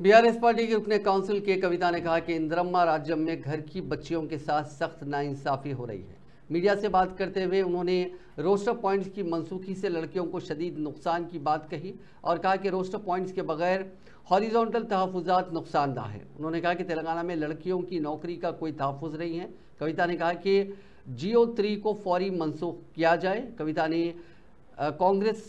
BRS party के रुकने council के कविता ने कहा कि इंदिरम्मा राज्य में घर की बच्चियों के साथ सख्त नाइंसाफी हो रही है। मीडिया से बात करते हुए उन्होंने रोस्टर पॉइंट्स की मनसूखी से लड़कियों को शदीद नुकसान की बात कही और कहा कि रोस्टर पॉइंट्स के बगैर हॉरिजॉन्टल तहफ़्फ़ुज़ात नुकसानदा है। उन्होंने कहा कि तेलंगाना में लड़कियों की नौकरी का कोई तहफ़्फ़ुज़ नहीं है। कविता ने कहा कि GO3 को फौरी मनसूख किया जाए। कविता ने कांग्रेस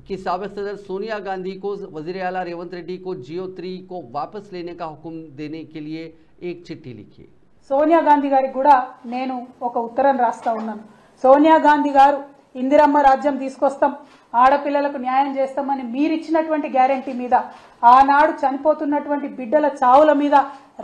की साबिक़ सदर सोनिया गांधी को वज़ीर आला रेवंत रेड्डी को GO3 को वापस लेने का हुक्म देने के लिए एक चिट्ठी लिखी। सोनिया गांधी గారికి కూడా నేను ఒక ఉత్తరం రాస్తా ఉన్నాను। సోనియా గాంధీ గారు ఇందిరమ్మ రాజ్యం తీసుకొస్తాం, ఆడపిల్లలకు న్యాయం చేస్తామని మీరు ఇచ్చినటువంటి గ్యారెంటీ మీద ఆనాడు చనిపోతున్నటువంటి బిడ్డల చావుల మీద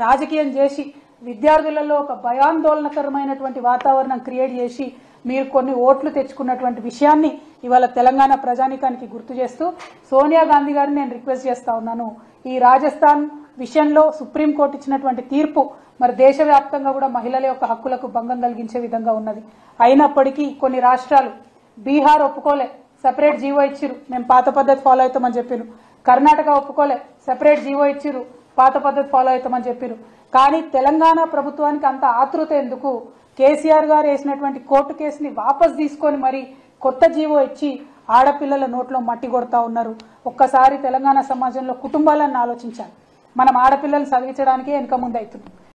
రాజకీయం చేసి విద్యార్థులలో ఒక భయాందోళనకరమైనటువంటి వాతావరణం క్రియేట్ చేసి మీరు కొన్ని ఓట్లు తెచ్చుకున్నటువంటి విషయాన్ని ఇవాళ తెలంగాణ ప్రజానికానికి గుర్తు చేస్తూ సోనియా గాంధీ గారిని నేను రిక్వెస్ట్ చేస్తా ఉన్నాను। ఈ రాజస్థాన్ విషయంలో సుప్రీం కోర్టు ఇచ్చినటువంటి తీర్పు మరి దేశవ్యాప్తంగా కూడా మహిళల యొక్క హక్కులకు భంగం కలిగించే విధంగా ఉన్నది। అయినప్పటికీ కొన్ని రాష్ట్రాలు బీహార్ ఒప్పుకోలే, సెపరేట్ జీవో ఇచ్చిరు, మేము పాత పద్ధతి ఫాలో అవుతామని చెప్పారు। కర్ణాటక ఒప్పుకోలే, సెపరేట్ జీవో ఇచ్చిరు, పాత పద్ధతి ఫాలో అవుతామని చెప్పారు। కానీ తెలంగాణ ప్రభుత్వానికి అంత ఆతృత ఎందుకు? కేసీఆర్ గారు వేసినటువంటి కోర్టు కేసుని వాపస్ తీసుకొని మరి కొత్త జీవో ఇచ్చి ఆడపిల్లల నోట్లో మట్టి కొడతా ఉన్నారు। ఒక్కసారి తెలంగాణ సమాజంలో కుటుంబాలను ఆలోచించాలి। మనం ఆడపిల్లలను చదివించడానికే వెనుక ముందు అవుతున్నాం।